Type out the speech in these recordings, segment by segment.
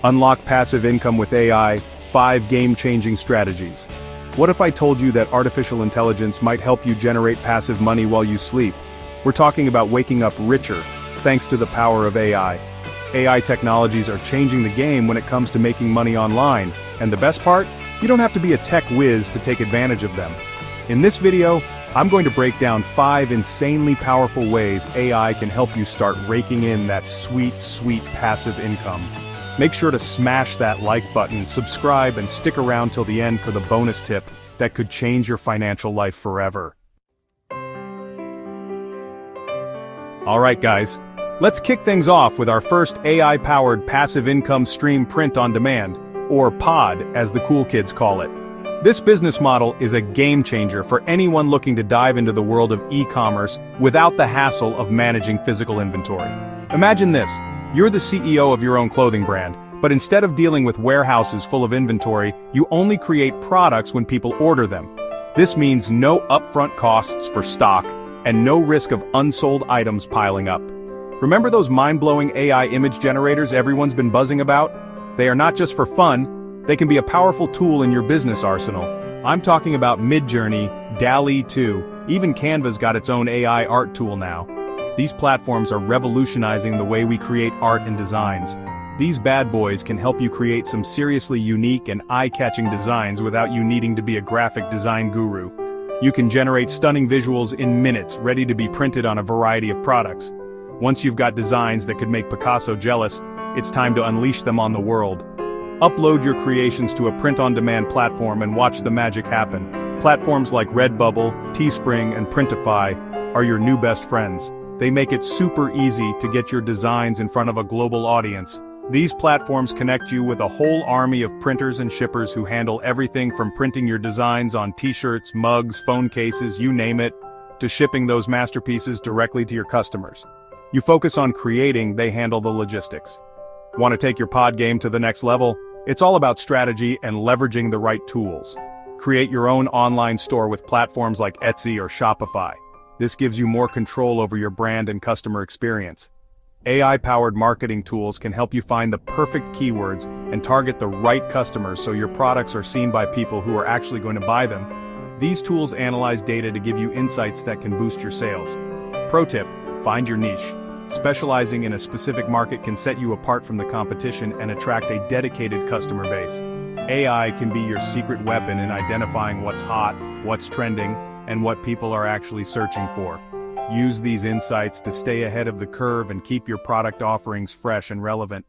Unlock passive income with AI, 5 game-changing strategies. What if I told you that artificial intelligence might help you generate passive money while you sleep? We're talking about waking up richer, thanks to the power of AI. AI technologies are changing the game when it comes to making money online, and the best part? You don't have to be a tech whiz to take advantage of them. In this video, I'm going to break down 5 insanely powerful ways AI can help you start raking in that sweet, sweet passive income. Make sure to smash that like button, subscribe, and stick around till the end for the bonus tip that could change your financial life forever. Alright guys, let's kick things off with our first AI-powered passive income stream print on demand, or POD as the cool kids call it. This business model is a game changer for anyone looking to dive into the world of e-commerce without the hassle of managing physical inventory. Imagine this, you're the CEO of your own clothing brand, but instead of dealing with warehouses full of inventory, you only create products when people order them. This means no upfront costs for stock, and no risk of unsold items piling up. Remember those mind-blowing AI image generators everyone's been buzzing about? They are not just for fun, they can be a powerful tool in your business arsenal. I'm talking about Midjourney, DALL-E 2, even Canva's got its own AI art tool now. These platforms are revolutionizing the way we create art and designs. These bad boys can help you create some seriously unique and eye-catching designs without you needing to be a graphic design guru. You can generate stunning visuals in minutes, ready to be printed on a variety of products. Once you've got designs that could make Picasso jealous, it's time to unleash them on the world. Upload your creations to a print-on-demand platform and watch the magic happen. Platforms like Redbubble, Teespring, and Printify are your new best friends. They make it super easy to get your designs in front of a global audience. These platforms connect you with a whole army of printers and shippers who handle everything from printing your designs on t-shirts, mugs, phone cases, you name it, to shipping those masterpieces directly to your customers. You focus on creating, they handle the logistics. Want to take your pod game to the next level? It's all about strategy and leveraging the right tools. Create your own online store with platforms like Etsy or Shopify. This gives you more control over your brand and customer experience. AI-powered marketing tools can help you find the perfect keywords and target the right customers so your products are seen by people who are actually going to buy them. These tools analyze data to give you insights that can boost your sales. Pro tip, find your niche. Specializing in a specific market can set you apart from the competition and attract a dedicated customer base. AI can be your secret weapon in identifying what's hot, what's trending, and what people are actually searching for. Use these insights to stay ahead of the curve and keep your product offerings fresh and relevant.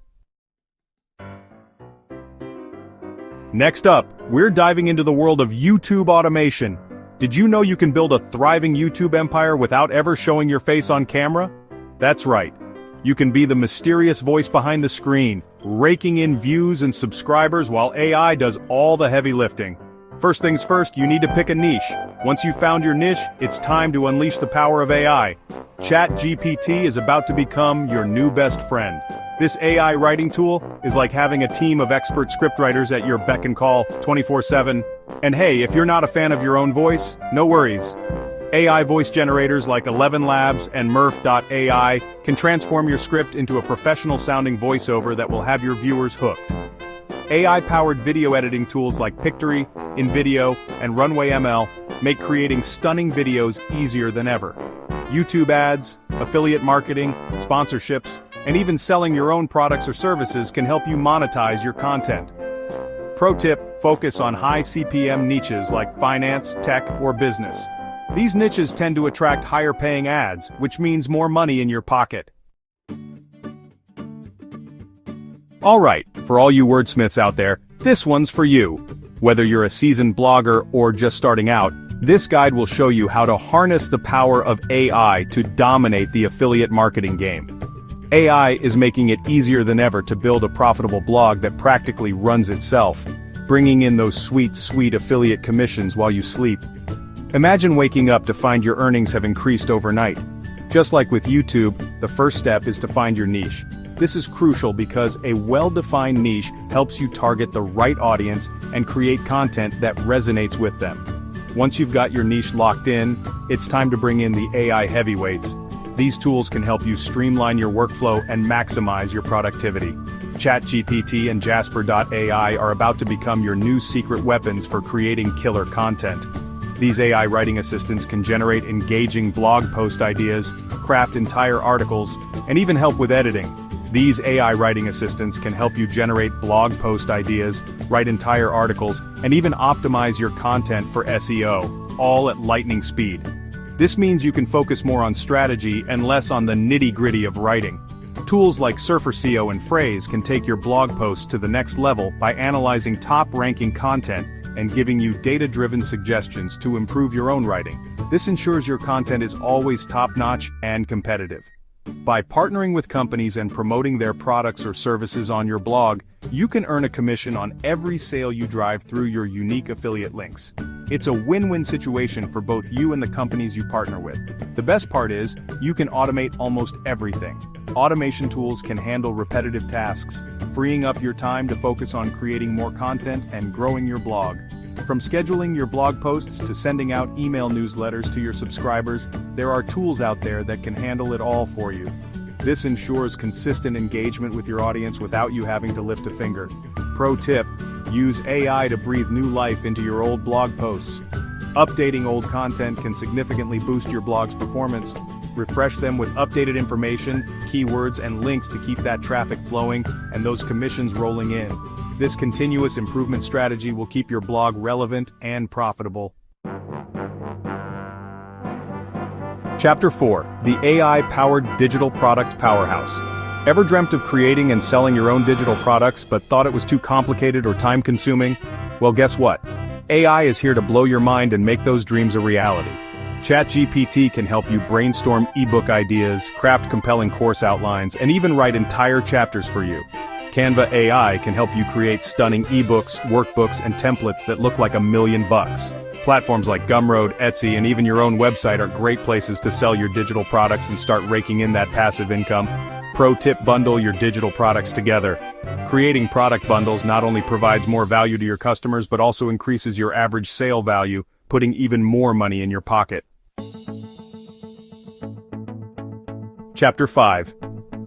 Next up, we're diving into the world of YouTube automation. Did you know you can build a thriving YouTube empire without ever showing your face on camera? That's right. You can be the mysterious voice behind the screen, raking in views and subscribers while AI does all the heavy lifting. First things first, you need to pick a niche. Once you've found your niche, it's time to unleash the power of AI. ChatGPT is about to become your new best friend. This AI writing tool is like having a team of expert scriptwriters at your beck and call 24/7. And hey, if you're not a fan of your own voice, no worries. AI voice generators like 11 Labs and Murph.ai can transform your script into a professional-sounding voiceover that will have your viewers hooked. AI-powered video editing tools like Pictory, InVideo, and Runway ML make creating stunning videos easier than ever. YouTube ads, affiliate marketing, sponsorships, and even selling your own products or services can help you monetize your content. Pro tip, focus on high CPM niches like finance, tech, or business. These niches tend to attract higher-paying ads, which means more money in your pocket. Alright, for all you wordsmiths out there, this one's for you. Whether you're a seasoned blogger or just starting out, this guide will show you how to harness the power of AI to dominate the affiliate marketing game. AI is making it easier than ever to build a profitable blog that practically runs itself, bringing in those sweet, sweet affiliate commissions while you sleep. Imagine waking up to find your earnings have increased overnight. Just like with YouTube, the first step is to find your niche. This is crucial because a well-defined niche helps you target the right audience and create content that resonates with them. Once you've got your niche locked in, it's time to bring in the AI heavyweights. These tools can help you streamline your workflow and maximize your productivity. ChatGPT and Jasper.ai are about to become your new secret weapons for creating killer content. These AI writing assistants can generate engaging blog post ideas, craft entire articles, and even help with editing. These AI writing assistants can help you generate blog post ideas, write entire articles, and even optimize your content for SEO, all at lightning speed. This means you can focus more on strategy and less on the nitty-gritty of writing. Tools like Surfer SEO and Phrase can take your blog posts to the next level by analyzing top-ranking content and giving you data-driven suggestions to improve your own writing. This ensures your content is always top-notch and competitive. By partnering with companies and promoting their products or services on your blog, you can earn a commission on every sale you drive through your unique affiliate links. It's a win-win situation for both you and the companies you partner with. The best part is, you can automate almost everything. Automation tools can handle repetitive tasks, freeing up your time to focus on creating more content and growing your blog. From scheduling your blog posts to sending out email newsletters to your subscribers, there are tools out there that can handle it all for you. This ensures consistent engagement with your audience without you having to lift a finger. Pro tip: use AI to breathe new life into your old blog posts. Updating old content can significantly boost your blog's performance. Refresh them with updated information, keywords, and links to keep that traffic flowing and those commissions rolling in. This continuous improvement strategy will keep your blog relevant and profitable. Chapter 4: The AI-Powered Digital Product Powerhouse. Ever dreamt of creating and selling your own digital products but thought it was too complicated or time-consuming? Well, guess what? AI is here to blow your mind and make those dreams a reality. ChatGPT can help you brainstorm ebook ideas, craft compelling course outlines, and even write entire chapters for you. Canva AI can help you create stunning ebooks, workbooks, and templates that look like $1,000,000. Platforms like Gumroad, Etsy, and even your own website are great places to sell your digital products and start raking in that passive income. Pro tip: bundle your digital products together. Creating product bundles not only provides more value to your customers but also increases your average sale value, putting even more money in your pocket. Chapter 5: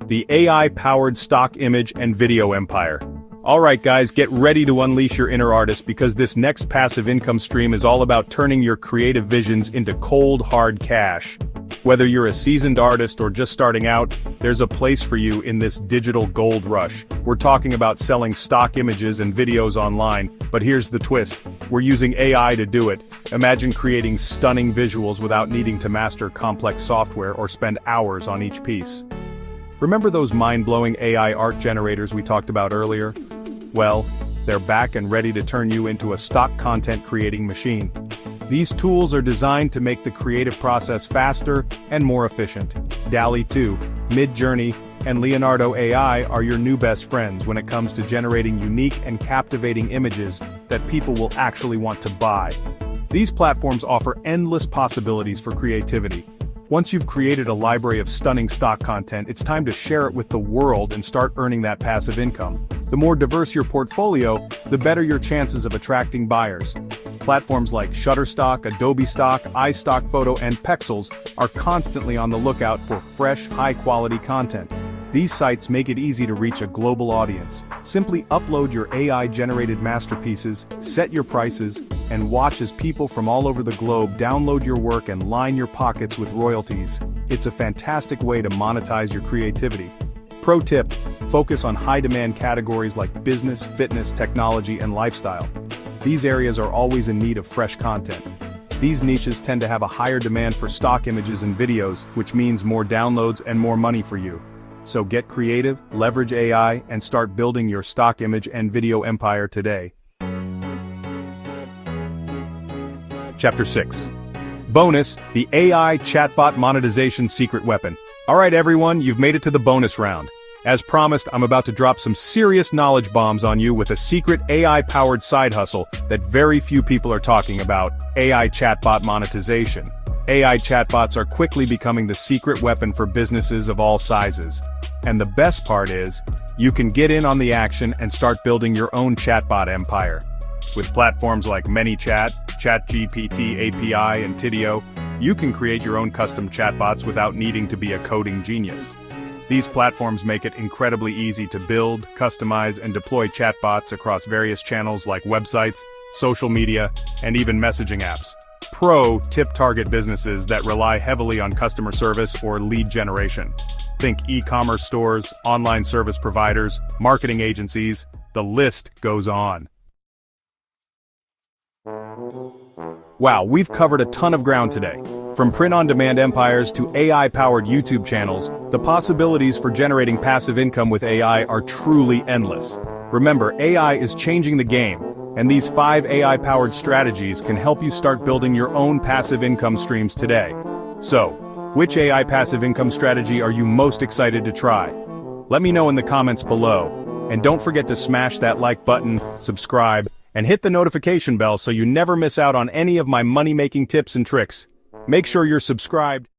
The AI-Powered Stock Image and Video Empire. Alright guys, get ready to unleash your inner artist because this next passive income stream is all about turning your creative visions into cold, hard cash. Whether you're a seasoned artist or just starting out, there's a place for you in this digital gold rush. We're talking about selling stock images and videos online, but here's the twist: we're using AI to do it. Imagine creating stunning visuals without needing to master complex software or spend hours on each piece. Remember those mind-blowing AI art generators we talked about earlier? Well, they're back and ready to turn you into a stock content creating machine. These tools are designed to make the creative process faster and more efficient. DALL-E 2, Midjourney, and Leonardo AI are your new best friends when it comes to generating unique and captivating images that people will actually want to buy. These platforms offer endless possibilities for creativity. Once you've created a library of stunning stock content, it's time to share it with the world and start earning that passive income. The more diverse your portfolio, the better your chances of attracting buyers. Platforms like Shutterstock, Adobe Stock, iStock Photo, and Pexels are constantly on the lookout for fresh, high-quality content. These sites make it easy to reach a global audience. Simply upload your AI-generated masterpieces, set your prices, and watch as people from all over the globe download your work and line your pockets with royalties. It's a fantastic way to monetize your creativity. Pro tip: focus on high-demand categories like business, fitness, technology, and lifestyle. These areas are always in need of fresh content. These niches tend to have a higher demand for stock images and videos, which means more downloads and more money for you. So get creative, leverage AI, and start building your stock image and video empire today. Chapter 6. Bonus: The AI Chatbot Monetization Secret Weapon. Alright everyone, you've made it to the bonus round. As promised, I'm about to drop some serious knowledge bombs on you with a secret AI-powered side hustle that very few people are talking about: AI chatbot monetization. AI chatbots are quickly becoming the secret weapon for businesses of all sizes. And the best part is, you can get in on the action and start building your own chatbot empire. With platforms like ManyChat, ChatGPT API, and Tidio, You can create your own custom chatbots without needing to be a coding genius. These platforms make it incredibly easy to build, customize, and deploy chatbots across various channels like websites, social media, and even messaging apps. Pro tip target businesses that rely heavily on customer service or lead generation. Think e-commerce stores, online service providers, marketing agencies, the list goes on. Wow, we've covered a ton of ground today. From print-on-demand empires to AI-powered YouTube channels, the possibilities for generating passive income with AI are truly endless. Remember, AI is changing the game, and these 5 AI-powered strategies can help you start building your own passive income streams today. So, which AI passive income strategy are you most excited to try? Let me know in the comments below, and don't forget to smash that like button, subscribe, and hit the notification bell so you never miss out on any of my money-making tips and tricks. Make sure you're subscribed.